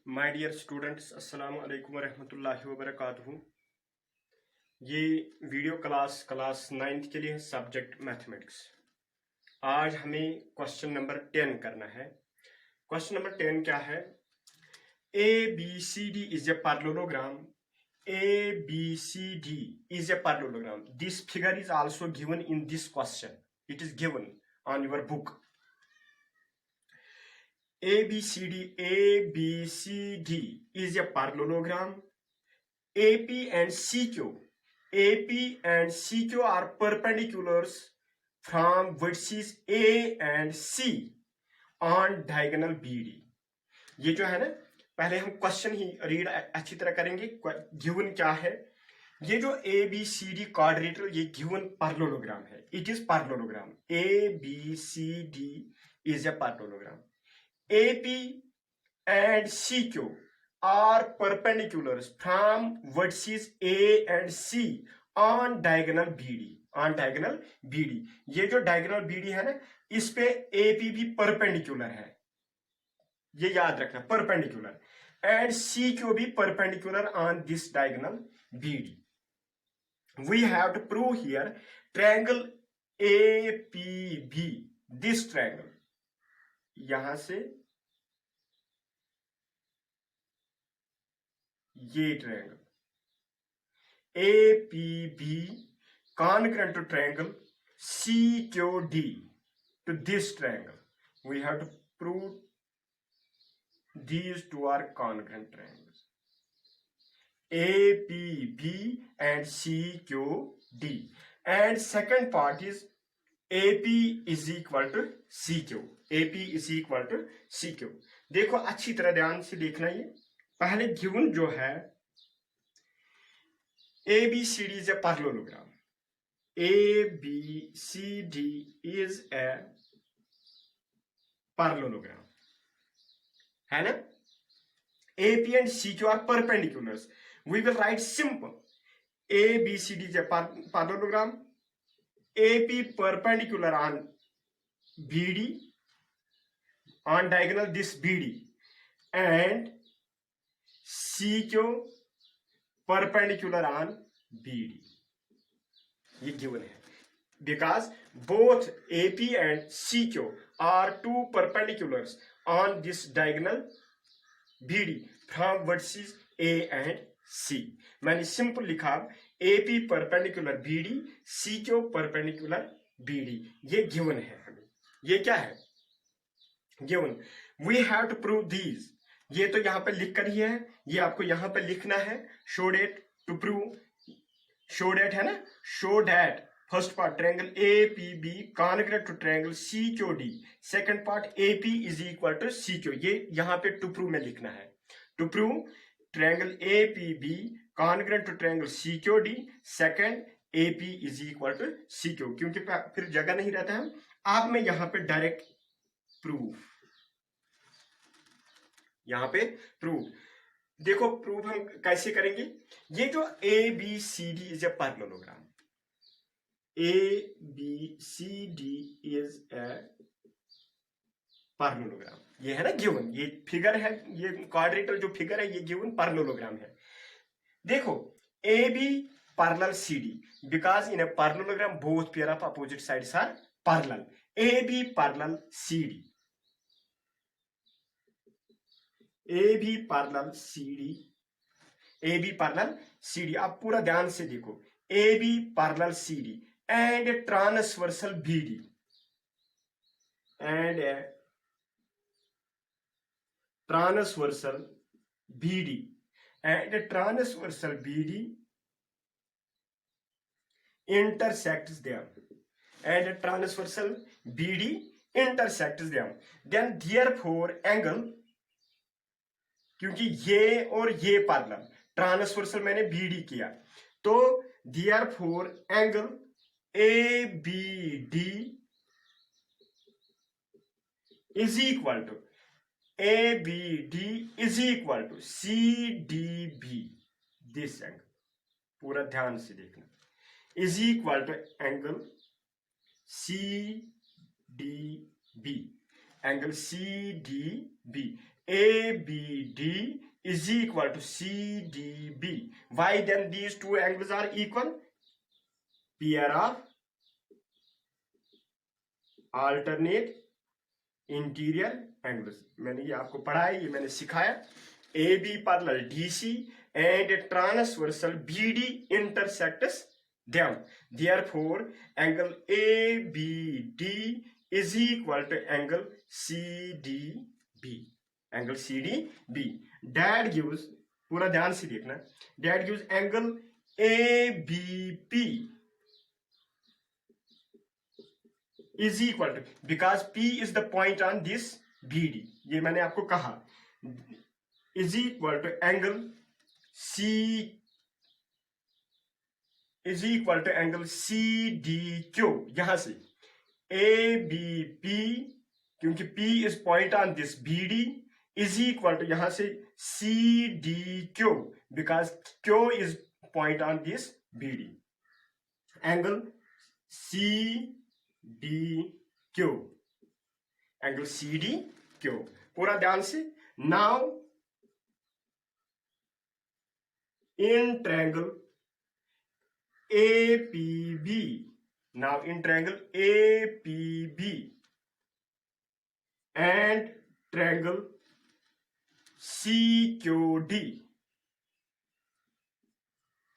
My dear students, अस्सलाम वालेकुम रहमतुल्लाहि व बरकातुहू। ये वीडियो क्लास 9th के लिए है, सब्जेक्ट मैथमेटिक्स। आज हमें क्वेश्चन नंबर 10 करना है। क्वेश्चन नंबर 10 क्या है? A B C D is a parallelogram. A B C D is a parallelogram. This figure is also given in this question. It is given on your book. ABCD is a parallelogram. AP and CQ are perpendiculars from vertices A and C on diagonal BD. ये जो है ना, पहले हम question ही read अच्छी तरह करेंगे। Given क्या है? ये जो ABCD क्वाड्रिलेटरल, ये गिवन पैरेललोग्राम है। It is parallelogram. ABCD is a parallelogram. AP and CQ are perpendiculars from vertices A and C on diagonal BD. On diagonal BD. ये जो diagonal BD है ना, इस पे AP भी perpendicular है, ये याद रखना, perpendicular. And CQ भी perpendicular on this diagonal BD. We have to prove here triangle APB. This triangle, यहां से ये triangle APB congruent to triangle CQD to this triangle. We have to prove these two are congruent triangles, APB and CQD. And second part is AP is equal to CQ. AP is equal to CQ. देखो, अच्छी तरह ध्यान से देखना। ये पहले given जो है, ABCD is a parallelogram. ABCD is a parallelogram, है ना? AP and CQ are perpendiculars. We will write simple. ABCD is a parallelogram. AP perpendicular on BD, on diagonal this BD, and CQ perpendicular on BD. ये given है. Because both AP and CQ are two perpendiculars on this diagonal BD from vertices A and C. मैंने simple लिखा, AP perpendicular BD, CQ perpendicular BD. ये given है हमें. ये क्या है? Given. We have to prove these. ये तो यहां पे लिख कर ही है, ये आपको यहां पे लिखना है. Show that to prove. Show that है ना, show that first part triangle APB congruent to triangle CQD. Second part AP is equal to CQ. ये यहां पे टू प्रूव में लिखना है. To prove triangle APB congruent to triangle CQD. Second AP is equal to CQ. क्योंकि फिर जगह नहीं रहता है, अब मैं यहां पे डायरेक्ट प्रूफ, यहां पे प्रूफ. देखो प्रूफ हम कैसे करेंगे. ये जो ABCD is a parallelogram. ABCD is a parallelogram. ये है ना गिवन, ये फिगर है, ये क्वाड्रेटर जो फिगर है, ये गिवन पैरेललोग्राम है. देखो, AB parallel CD, because in a parallelogram both pair of opposite sides are parallel. AB parallel CD, AB parallel CD, AB parallel CD. आप पूरा ध्यान से देखो, AB parallel CD and transversal BD, and transversal BD, and transversal BD intersects them, and transversal BD intersects them. Then therefore angle, क्योंकि ये और ये parallel, transversal मैंने BD किया, तो therefore angle ABD is equal to CDB. This angle पूरा ध्यान से देखना, is equal to angle CDB. Angle CDB. ABD is equal to CDB. Why then these two angles are equal? Pair of alternate interior angles. मैंने ये आपको पढ़ाया, ये मैंने सिखाया। A B parallel DC and transversal BD intersects them, therefore angle A B D is equal to angle C D B. Angle C D B that gives, पूरा ध्यान से देखना, that gives angle A B P is equal to, because P is the point on this BD, ये मैंने आपको कहा, is equal to angle C is equal to angle CDQ। यहां से ABP, क्योंकि P is point on this BD, is equal to यहां से CDQ, because Q is point on this BD, angle CDQ, angle CDQ, पूरा ध्यान से। Now in triangle APB, now in triangle APB and triangle CQD,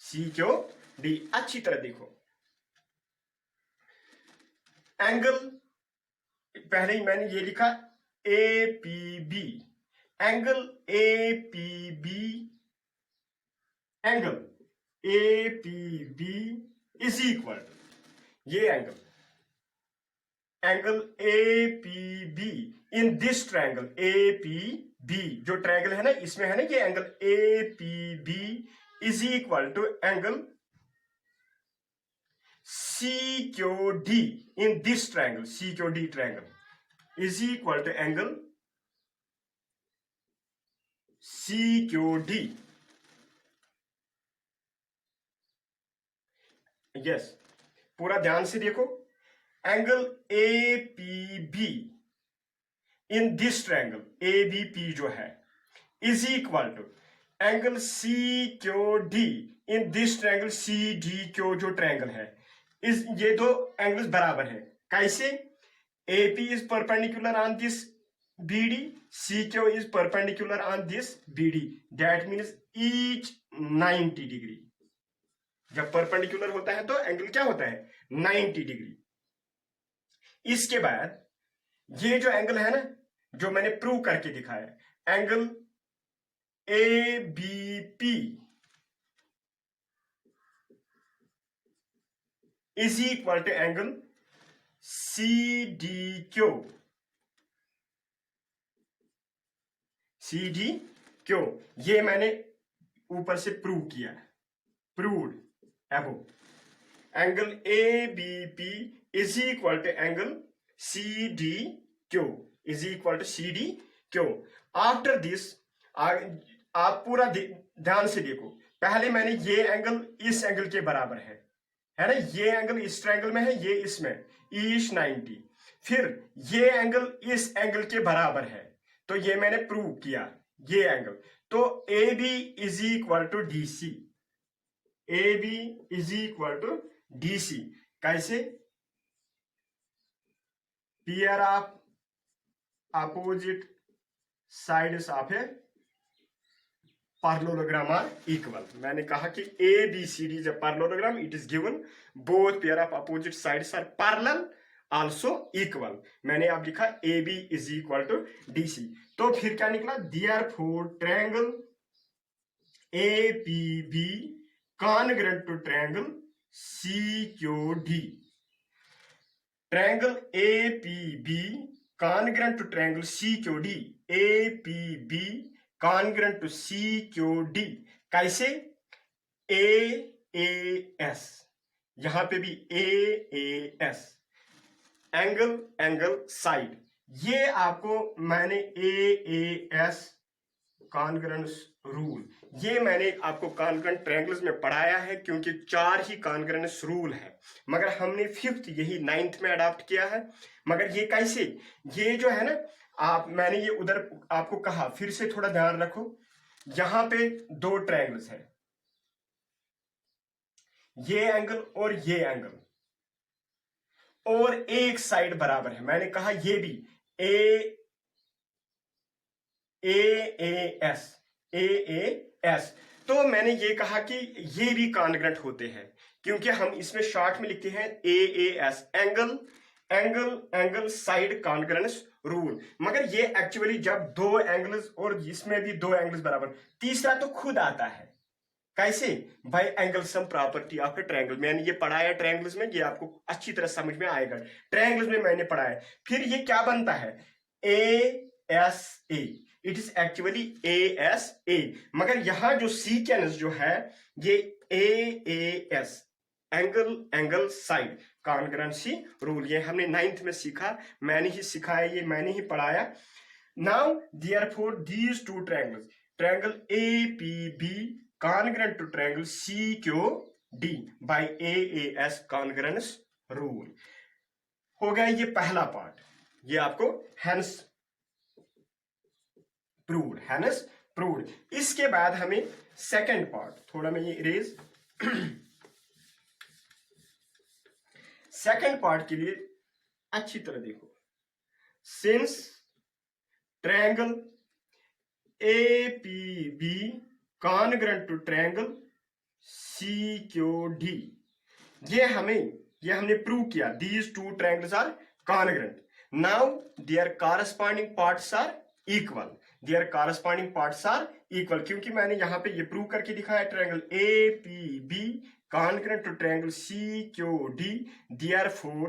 CQD अच्छी तरह देखो। Angle पहले ही मैंने ये लिखा APB, angle APB, angle APB is equal, ये angle APB in this triangle APB, जो ट्रायंगल है ना इसमें है ना, ये angle APB is equal to angle CQD in this triangle, CQD triangle is equal to angle CQD. Yes, पूरा ध्यान से देखो, angle APB in this triangle ABP जो है is equal to angle CQD in this triangle CDQ, जो triangle है इस, ये दो एंगल्स बराबर है। कैसे? AP is perpendicular on this BD, CQ is perpendicular on this BD, that means each 90 degree. जब परपेंडिकुलर होता है तो एंगल क्या होता है? 90 डिग्री। इसके बाद ये जो एंगल है ना, जो मैंने प्रूव करके दिखाया, angle ABP is equal to angle CDQ, CDQ, ये मैंने ऊपर से प्रूव किया, proved above. Angle ABP is equal to angle CDQ is equal to CDQ। After this आप पूरा ध्यान से देखो, पहले मैंने ये एंगल इस एंगल के बराबर है ना, ये एंगल इस ट्रायंगल में है, ये इसमें ईश 90, फिर ये एंगल इस एंगल के बराबर है, तो ये मैंने प्रूव किया ये एंगल। तो AB is equal to DC, AB is equal to DC। कैसे? Pair of opposite sides of a parallelogram are equal। मैंने कहा कि ABCD is a parallelogram, it is given both pair of opposite sides are parallel also equal। मैंने अब लिखा AB is equal to DC। तो फिर क्या निकला? therefore triangle APB congruent to triangle CQD, triangle APB congruent to triangle CQD, APB congruent to CQD। कैसे? AAS, यहां पे भी AAS, एंगल साइड, ये आपको मैंने AAS कॉन्ग्रुएंस रूल, ये मैंने आपको कॉन्ग्रुएंट ट्रायंगल्स में पढ़ाया है क्योंकि 4 ही कॉन्ग्रुएंस रूल है, मगर हमने 5th यही 9th में अडॉप्ट किया है। मगर ये कैसे, ये जो है ना मैंने ये उधर आपको कहा, फिर से थोड़ा ध्यान रखो, यहां पे 2 ट्रायंगल्स है, ये एंगल और ये एंगल, और एक साइड बराबर है। मैंने कहा ये भी ए एस, तो मैंने ये कहा कि ये भी कॉन्ग्रुएंट होते हैं क्योंकि हम इसमें शॉर्ट में लिखते हैं S, angle angle angle side congruence rule. मगर ये एक्चुअली जब 2 एंगल्स और इसमें भी 2 एंगल्स बराबर, तीसरा तो खुद आता है। कैसे? Bye angle sum property of the triangle. मैंने ये पढ़ाया ट्रायंगल्स में, ये आपको अच्छी तरह समझ में आएगा, ट्रायंगल्स में मैंने पढ़ाया। फिर ये क्या बनता है, S A, it is actually S A, मगर यहां जो सीक्वेंस जो है ये S, angle angle side congruency rule, ये हमने 9th में सीखा, मैंने ही सिखाया, ये मैंने ही पढ़ाया। Now therefore these 2 triangles, triangle APB congruent to triangle CQD by AAS congruence rule। हो गया ये पहला पार्ट, ये आपको हैंस प्रूव्ड। इसके बाद हमें सेकंड पार्ट, थोड़ा मैं ये इरेज सेकंड पार्ट के लिए अच्छी तरह देखो, since triangle APB congruent to triangle CQD, ये हमने प्रूव किया, these 2 triangles are congruent. Now their corresponding parts are equal, क्योंकि मैंने यहां पे ये प्रूव करके दिखाया, triangle APB congruent to triangle CQD, therefore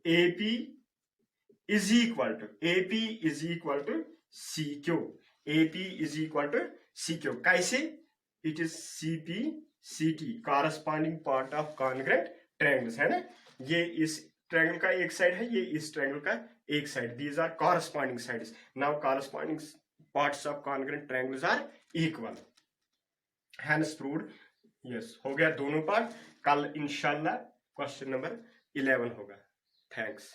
AP is equal to CQ, कैसे? It is CP/CT, corresponding part of congruent triangles, है ना, ये इस ट्रायंगल का एक साइड है, ये इस ट्रायंगल का एक side, these are corresponding sides. Now corresponding parts of congruent triangles are equal, hence proved. Yes, हो गया दोनों पार्ट। कल इंशाल्लाह क्वेश्चन नंबर 11 होगा। थैंक्स।